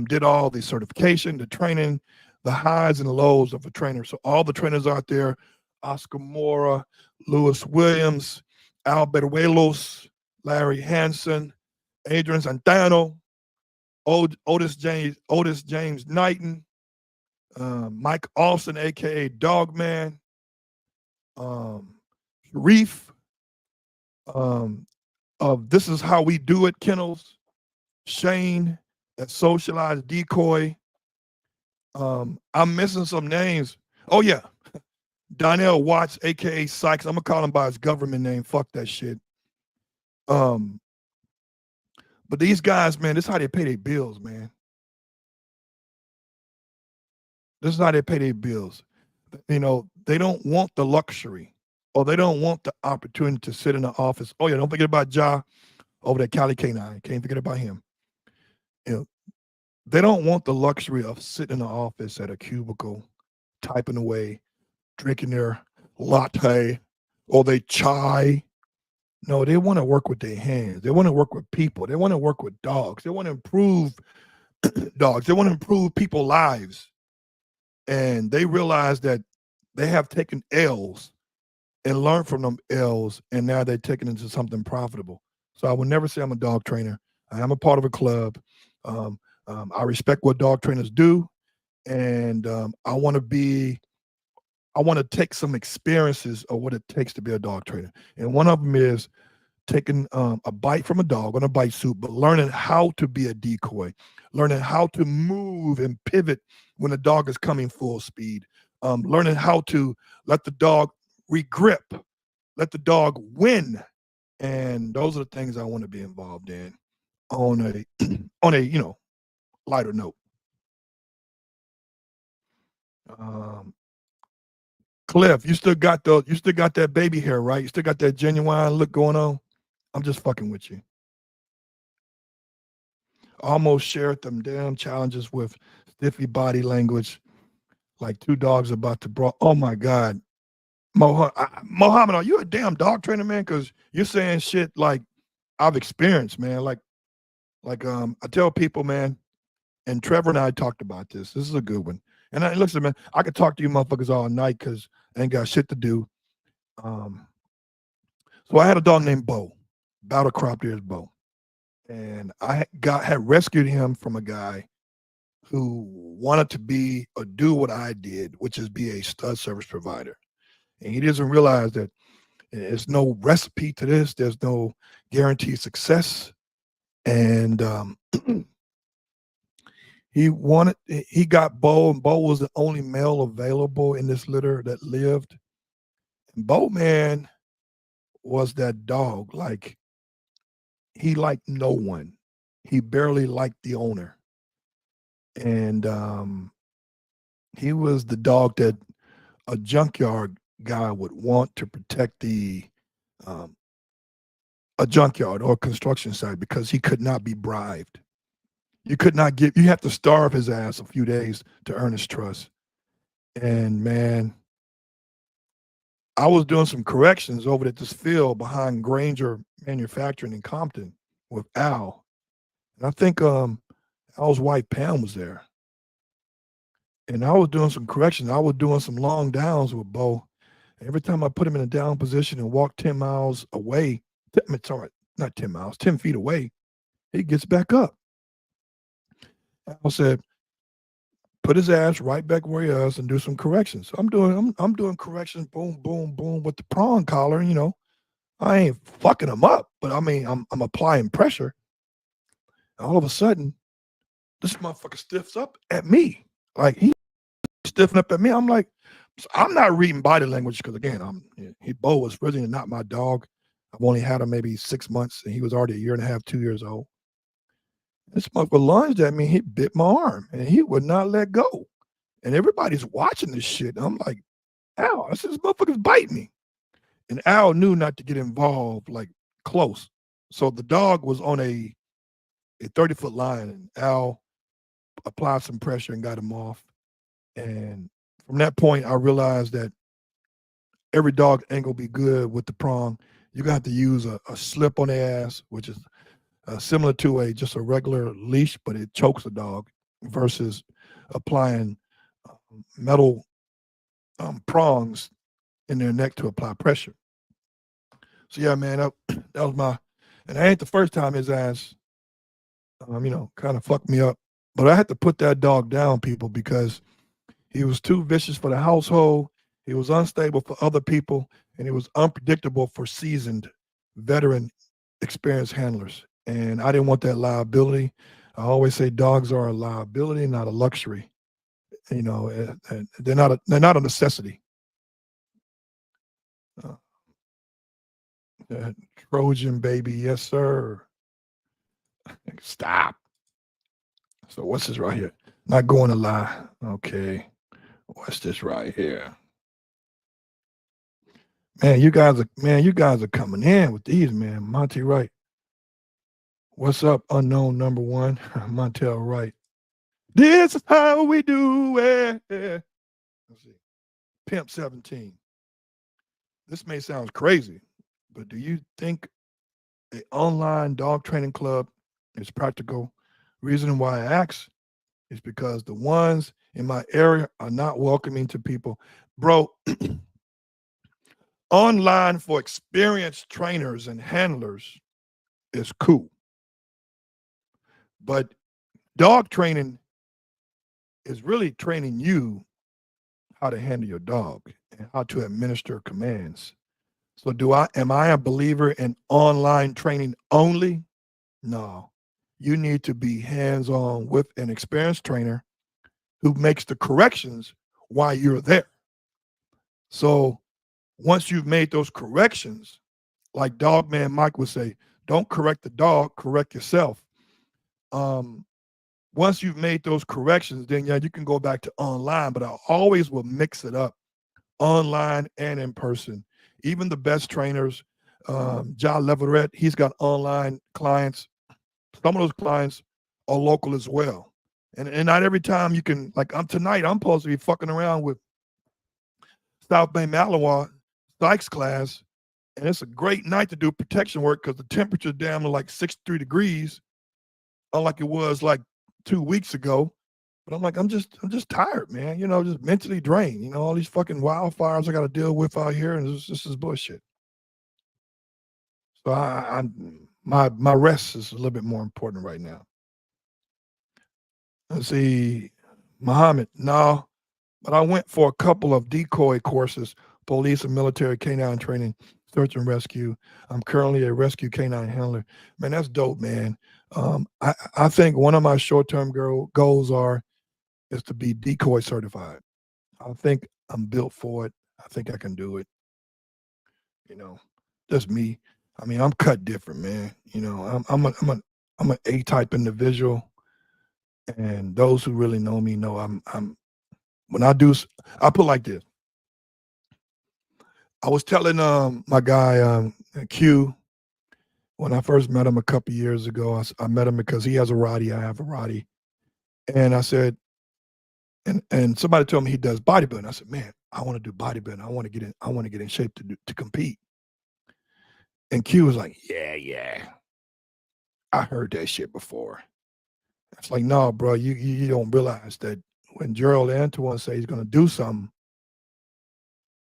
did all the certification, the training, the highs and lows of a trainer. So all the trainers out there, Oscar Mora, Lewis Williams, Alberto, Larry Hansen, Adrian Santano, Otis James Knighton, Mike Austin, aka Dog Man, Reef, of This Is How We Do It Kennels, Shane, that Socialized Decoy. I'm missing some names. Oh yeah, Donnell Watts, aka Sykes. I'm gonna call him by his government name. Fuck that shit. But these guys, man, this is how they pay their bills, man. This is how they pay their bills. They don't want the luxury, or they don't want the opportunity to sit in the office. Oh yeah, don't forget about Ja over there, Cali K9. Can't forget about him. They don't want the luxury of sitting in the office at a cubicle, typing away, drinking their latte or their chai. No, they want to work with their hands. They want to work with people. They want to work with dogs. They want to improve dogs. They want to improve people's lives. And they realize that they have taken L's and learned from them L's, and now they're taking it into something profitable. So I would never say I'm a dog trainer. I am a part of a club. I respect what dog trainers do, and I want to take some experiences of what it takes to be a dog trainer. And one of them is taking a bite from a dog on a bite suit, but learning how to be a decoy, learning how to move and pivot when the dog is coming full speed, learning how to let the dog regrip, let the dog win. And those are the things I want to be involved in on a lighter note. Cliff, you still got that baby hair, right? You still got that genuine look going on? I'm just fucking with you. Almost shared them damn challenges with stiffy body language, like two dogs about to brawl. Oh my God. Mohammed, are you a damn dog trainer, man? Because you're saying shit like I've experienced, man. I tell people, man, and Trevor and I talked about this. This is a good one. And listen, man, I could talk to you motherfuckers all night because I ain't got shit to do. So I had a dog named Bo, battle crop ears Bo. And I had rescued him from a guy who wanted to be or do what I did, which is be a stud service provider. And he doesn't realize that there's no recipe to this. There's no guaranteed success. And he got Bo, and Bo was the only male available in this litter that lived. And Bo, man, was that dog. Like, he liked no one. He barely liked the owner. And he was the dog that a junkyard guy would want to protect a junkyard or a construction site because he could not be bribed. You have to starve his ass a few days to earn his trust. And man, I was doing some corrections over at this field behind Granger Manufacturing in Compton with Al. And I think Al's wife Pam was there. And I was doing some corrections. I was doing some long downs with Bo. Every time I put him in a down position and walk 10 miles away, sorry, not 10 miles, 10 feet away, he gets back up. Al said, put his ass right back where he is and do some corrections. So I'm doing corrections, boom, boom, boom, with the prong collar. You know, I ain't fucking him up, but I mean, I'm applying pressure. And all of a sudden, this motherfucker stiffs up at me. Like, he stiffened up at me. I'm like, I'm not reading body language because, again, Bo was really not my dog. I've only had him maybe 6 months, and he was already a year and a half, 2 years old. This motherfucker lunged at me. He bit my arm, and he would not let go. And everybody's watching this shit. And I'm like, Al, this motherfucker's biting me. And Al knew not to get involved, like, close. So the dog was on a 30-foot line, and Al applied some pressure and got him off. And from that point, I realized that every dog ain't gonna be good with the prong. You're gonna have to use a slip on the ass, which is similar to just a regular leash, but it chokes a dog, versus applying metal prongs in their neck to apply pressure. So yeah, man, that was and that ain't the first time his ass, kind of fucked me up. But I had to put that dog down, people, because he was too vicious for the household. He was unstable for other people, and he was unpredictable for seasoned, veteran, experienced handlers. And I didn't want that liability. I always say dogs are a liability, not a luxury. You know, and they're not a necessity. Trojan baby, yes sir. Stop. So what's this right here? Not going to lie. Okay. What's this right here? Man, you guys are coming in with these, man. Monty Wright. What's up, unknown number one? Montel Wright. This is how we do it. Let's see. Pimp 17. This may sound crazy, but do you think an online dog training club is practical? Reason why I ask is because the ones in my area are not welcoming to people. Bro, online for experienced trainers and handlers is cool. But dog training is really training you how to handle your dog and how to administer commands. So am I a believer in online training only? No. You need to be hands-on with an experienced trainer who makes the corrections while you're there. So once you've made those corrections, like Dog Man Mike would say, don't correct the dog, correct yourself. Once you've made those corrections, then yeah, you can go back to online, but I always will mix it up online and in person. Even the best trainers, John Leverett, he's got online clients. Some of those clients are local as well. And not every time you can, like tonight, I'm supposed to be fucking around with South Bay Malinois Sykes class, and it's a great night to do protection work because the temperature's down to like 63 degrees, unlike it was like 2 weeks ago. But I'm like, I'm just tired, man. Just mentally drained. All these fucking wildfires I got to deal with out here, and this is bullshit. So my rest is a little bit more important right now. Let's see, Muhammad. No, but I went for a couple of decoy courses, police and military canine training, search and rescue. I'm currently a rescue canine handler. Man, that's dope, man. I think one of my short-term goals is to be decoy certified. I think I'm built for it. I think I can do it. Just me. I mean, I'm cut different, man. I'm an A-type individual, and those who really know me know I'm when I do. I put it like this. I was telling my guy Q when I first met him a couple years ago. I met him because he has a Roddy, I have a Roddy, and I said, and somebody told me he does bodybuilding. I said, man, I want to do bodybuilding. I want to get in shape to compete. And Q was like, yeah, I heard that shit before. It's like, no, bro, you don't realize that when Gerald Antoine says he's gonna do something,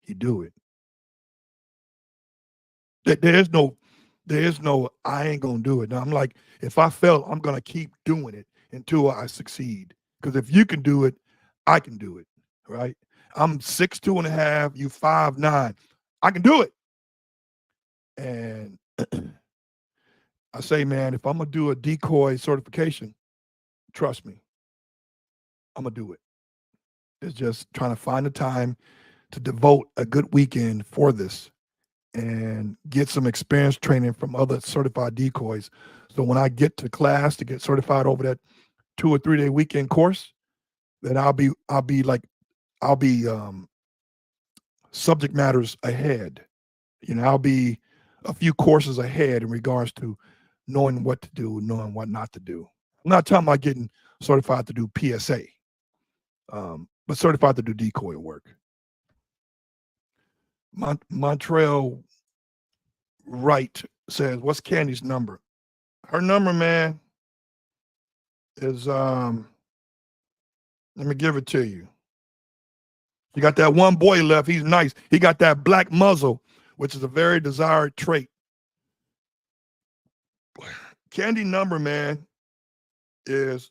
he do it. There's no I ain't gonna do it. Now I'm like, if I fail, I'm gonna keep doing it until I succeed. Because if you can do it, I can do it. Right? I'm 6'2.5", you 5'9". I can do it. And I say, man, if I'm gonna do a decoy certification, trust me, I'm gonna do it. It's just trying to find the time to devote a good weekend for this and get some experience training from other certified decoys. So when I get to class to get certified over that 2 or 3 day weekend course, then I'll be subject matters ahead. I'll be a few courses ahead in regards to knowing what to do, knowing what not to do. I'm not talking about getting certified to do PSA, but certified to do decoy work. Montreal Wright says, what's Candy's number? Her number, man, is let me give it to you. You got that one boy left. He's nice. He got that black muzzle, which is a very desired trait. Candy number, man, is,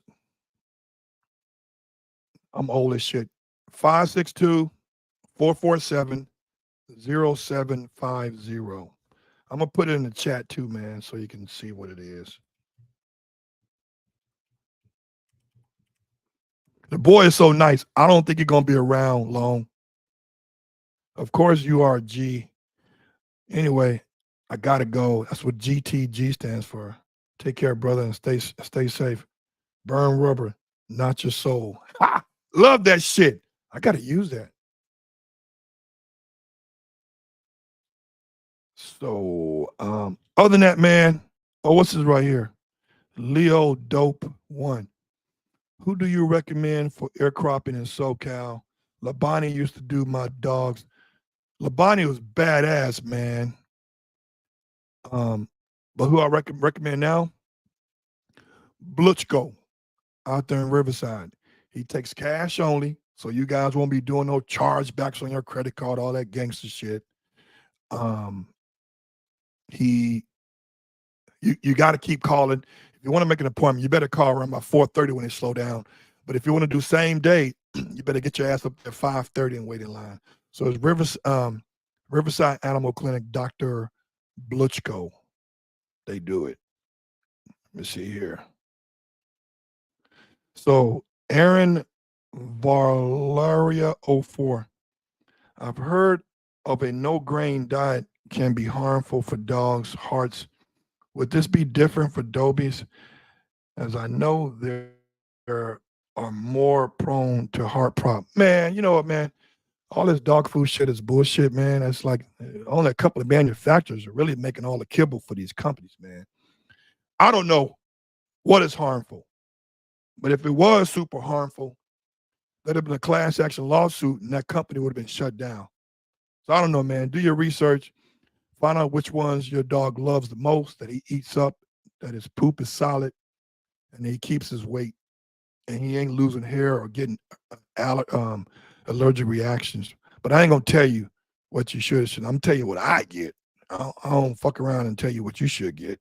I'm old as shit, 562-447-0750. I'm going to put it in the chat too, man, so you can see what it is. The boy is so nice. I don't think he's going to be around long. Of course you are, G. Anyway, I got to go. That's what GTG stands for. Take care, brother, and stay safe. Burn rubber, not your soul. Ha! Love that shit. I got to use that. So, other than that, man, what's this right here? Leo Dope 1. Who do you recommend for ear cropping in SoCal? Labani used to do my dogs. Labani was badass, man. But who I recommend now? Blutchko out there in Riverside. He takes cash only, so you guys won't be doing no chargebacks on your credit card, all that gangster shit. You got to keep calling. If you want to make an appointment, you better call around about 4:30 when they slow down. But if you want to do same day, you better get your ass up at 5:30 and wait in line. So it's Riverside Animal Clinic, Dr. Blutchko. They do it. Let me see here. So Aaron Varlaria 04. I've heard of a no-grain diet can be harmful for dogs' hearts. Would this be different for Dobies? As I know there are more prone to heart problems. Man, you know what, man? All this dog food shit is bullshit, man. It's like only a couple of manufacturers are really making all the kibble for these companies, man. I don't know what is harmful, but if it was super harmful, there'd have been a class action lawsuit and that company would have been shut down. So I don't know, man. Do your research, find out which ones your dog loves the most, that he eats up, that his poop is solid, and he keeps his weight, and he ain't losing hair or getting allergic reactions. But I ain't gonna tell you what you should. I'm gonna tell you what I get. I don't fuck around and tell you what you should get.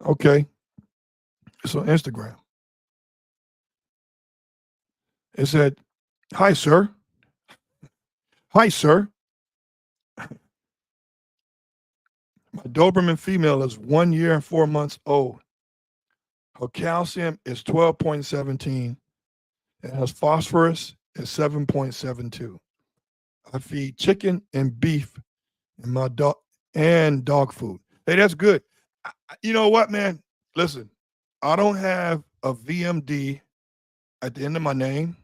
Okay, it's on Instagram. It said, "Hi, sir. Hi, sir. My Doberman female is 1 year and 4 months old. Her calcium is 12.17 and has phosphorus is 7.72. I feed chicken and beef in my dog and dog food." Hey, that's good. You know what, man? Listen, I don't have a VMD at the end of my name,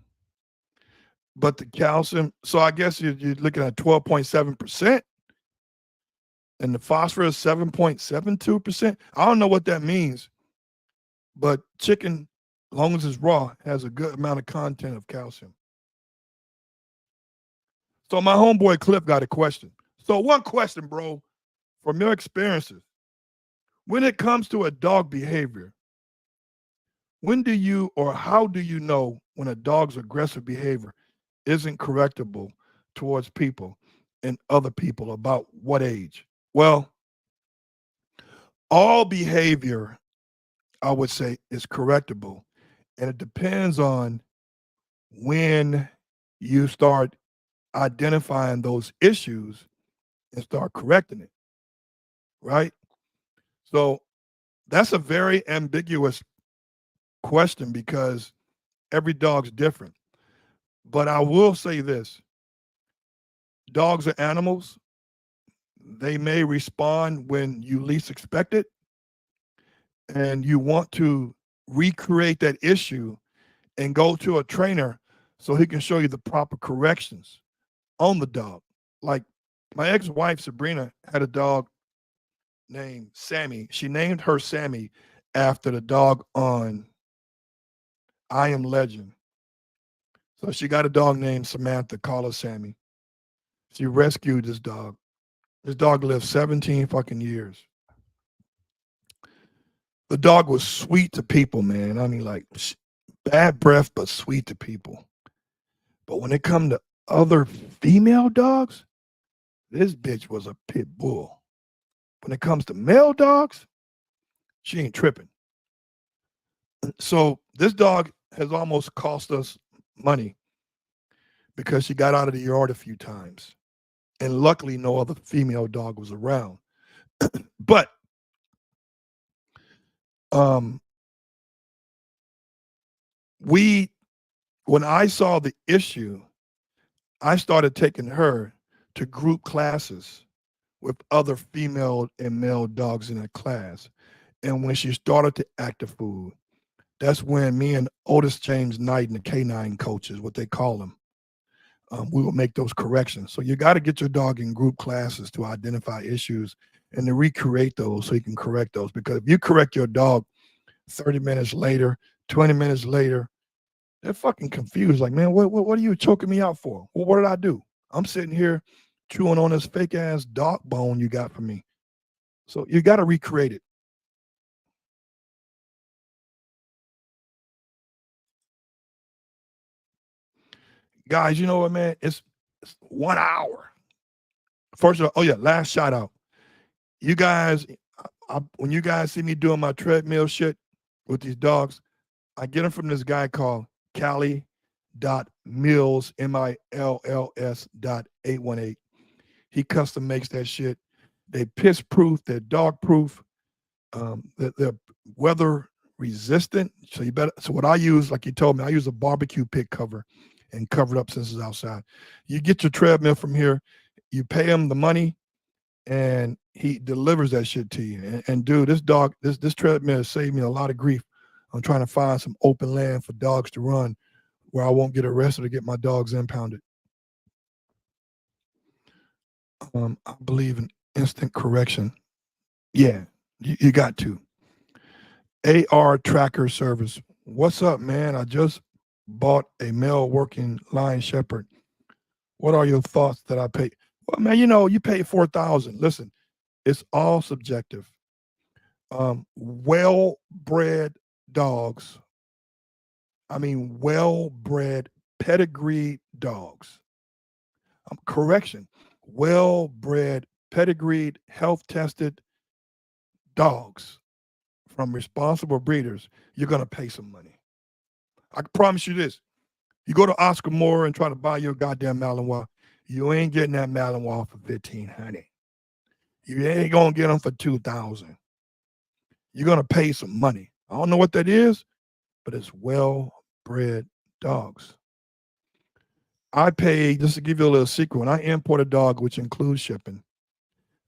but the calcium. So I guess you're looking at 12.7%, and the phosphorus 7.72%. I don't know what that means, but chicken, as long as it's raw, has a good amount of content of calcium. So my homeboy Cliff got a question. So one question, bro, from your experiences, when it comes to a dog behavior, when do you or how do you know when a dog's aggressive behavior isn't correctable towards people and other people? About what age? Well, all behavior, I would say, is correctable, and it depends on when you start identifying those issues and start correcting it, right? So that's a very ambiguous question because every dog's different. But I will say this: dogs are animals. They may respond when you least expect it, and you want to recreate that issue and go to a trainer so he can show you the proper corrections on the dog. Like my ex-wife Sabrina had a dog named Sammy. She named her Sammy after the dog on I Am Legend. So she got a dog named Samantha, call her Sammy. She rescued this dog. This dog lived 17 fucking years. The dog was sweet to people, man. I mean, like, bad breath, but sweet to people. But when it come to other female dogs, this bitch was a pit bull. When it comes to male dogs, she ain't tripping. So this dog has almost cost us money because she got out of the yard a few times. And luckily, no other female dog was around. But when I saw the issue, I started taking her to group classes with other female and male dogs in a class. And when she started to act the fool, that's when me and Otis James Knight and the canine coaches, what they call them, we will make those corrections. So you got to get your dog in group classes to identify issues and to recreate those so you can correct those. Because if you correct your dog 30 minutes later, 20 minutes later, they're fucking confused. Like, man, what are you choking me out for? Well, what did I do? I'm sitting here chewing on this fake ass dog bone you got for me. So you got to recreate it. Guys, you know what, man? It's 1 hour. First of all, oh yeah, last shout out. You guys, when you guys see me doing my treadmill shit with these dogs, I get them from this guy called Cali.mills, MILLS.818. He custom makes that shit. They piss proof, they're dog proof, they're weather resistant. So you better. So what I use, like you told me, I use a barbecue pit cover and cover it up since it's outside. You get your treadmill from here, you pay him the money, and he delivers that shit to you. And dude, this dog, this treadmill has saved me a lot of grief. I'm trying to find some open land for dogs to run where I won't get arrested or get my dogs impounded. I believe in instant correction. Yeah, you got to. AR tracker service. What's up, man? I just bought a male working lion shepherd. What are your thoughts that I pay? Well, man, you pay 4,000. Listen, it's all subjective. Well-bred dogs. I mean, well-bred, pedigreed dogs. Correction. Well-bred, pedigreed, health-tested dogs from responsible breeders. You're gonna pay some money. I can promise you this. You go to Oscar Moore and try to buy your goddamn Malinois, you ain't getting that Malinois for $1,500. You ain't gonna get them for $2,000. You're gonna pay some money. I don't know what that is, but it's well-bred dogs. I pay, just to give you a little secret, when I import a dog, which includes shipping,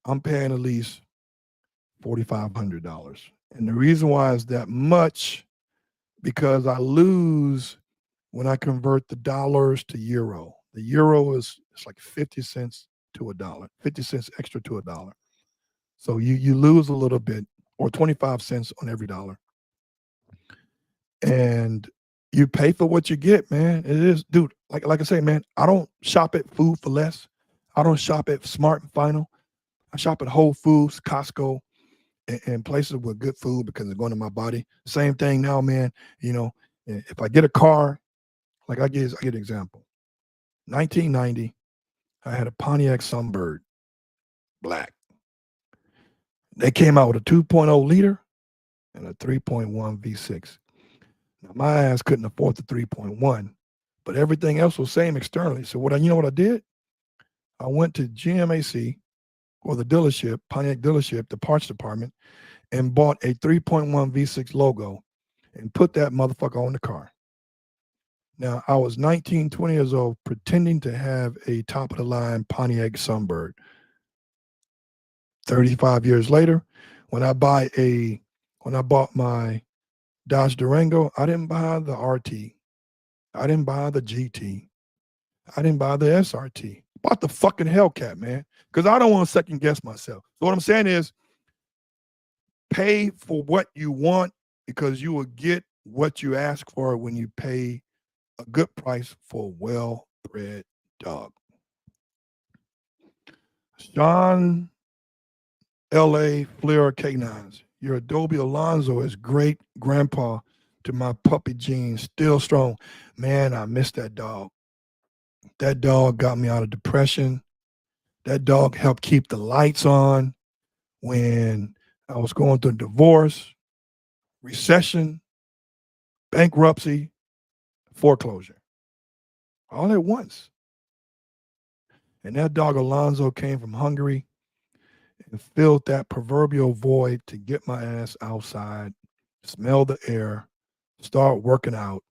I'm paying at least $4,500. And the reason why is that much because I lose when I convert the dollars to euro. The euro it's like 50 cents to a dollar, 50 cents extra to a dollar. So you lose a little bit, or 25 cents on every dollar. And you pay for what you get, man. It is, dude, like I say, man, I don't shop at Food for Less. I don't shop at Smart and Final. I shop at Whole Foods, Costco, and places with good food because they're going to my body. Same thing now, man. If I get a car, like I get an example. 1990, I had a Pontiac Sunbird, black. They came out with a 2.0 liter and a 3.1 V6. Now my ass couldn't afford the 3.1, but everything else was same externally. So what I did? I went to GMAC or the dealership, Pontiac dealership, the parts department, and bought a 3.1 V6 logo and put that motherfucker on the car. Now, I was 19, 20 years old, pretending to have a top-of-the-line Pontiac Sunbird. 35 years later, when I bought my Dodge Durango, I didn't buy the RT. I didn't buy the GT. I didn't buy the SRT. I bought the fucking Hellcat, man, because I don't want to second-guess myself. So what I'm saying is, pay for what you want because you will get what you ask for when you pay a good price for a well-bred dog. Sean L.A. Flair Canines. Your Adobe Alonzo is great grandpa to my puppy genes, still strong. Man, I miss that dog. That dog got me out of depression. That dog helped keep the lights on when I was going through divorce, recession, bankruptcy, foreclosure, all at once. And that dog Alonzo came from Hungary and filled that proverbial void to get my ass outside, smell the air, start working out.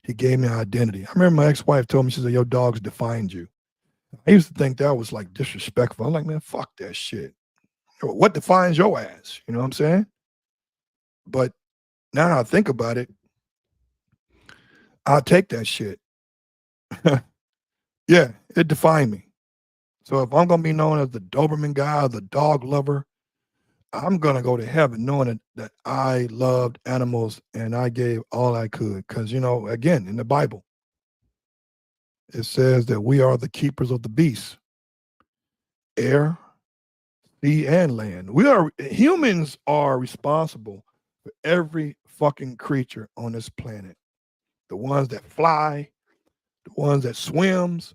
He gave me identity. I remember my ex-wife told me, she said, your dogs defined you. I used to think that was like disrespectful. I'm like, man, fuck that shit. What defines your ass? You know what I'm saying? But now that I think about it, I'll take that shit. Yeah, it defined me. So if I'm going to be known as the Doberman guy or the dog lover, I'm going to go to heaven knowing that I loved animals and I gave all I could. Because, again, in the Bible, it says that we are the keepers of the beasts, air, sea, and land. Humans are responsible for every fucking creature on this planet. The ones that fly, the ones that swims,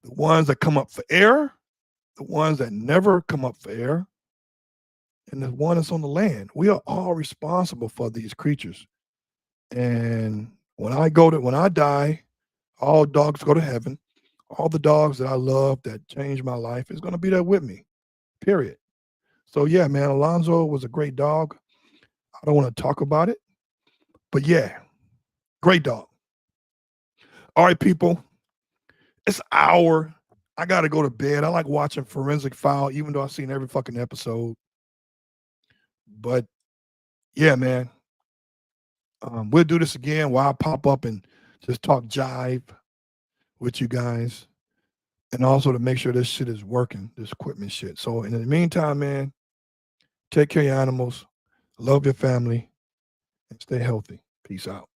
the ones that come up for air, the ones that never come up for air, and the one that's on the land. We are all responsible for these creatures. And when I die, all dogs go to heaven. All the dogs that I love that changed my life is going to be there with me, period. So yeah, man, Alonzo was a great dog. I don't want to talk about it, but yeah, great dog. All right, people, it's an hour. I got to go to bed. I like watching Forensic File, even though I've seen every fucking episode. But yeah, man, we'll do this again while I pop up and just talk jive with you guys, and also to make sure this shit is working, this equipment shit. So in the meantime, man, take care of your animals, love your family, and stay healthy. Peace out.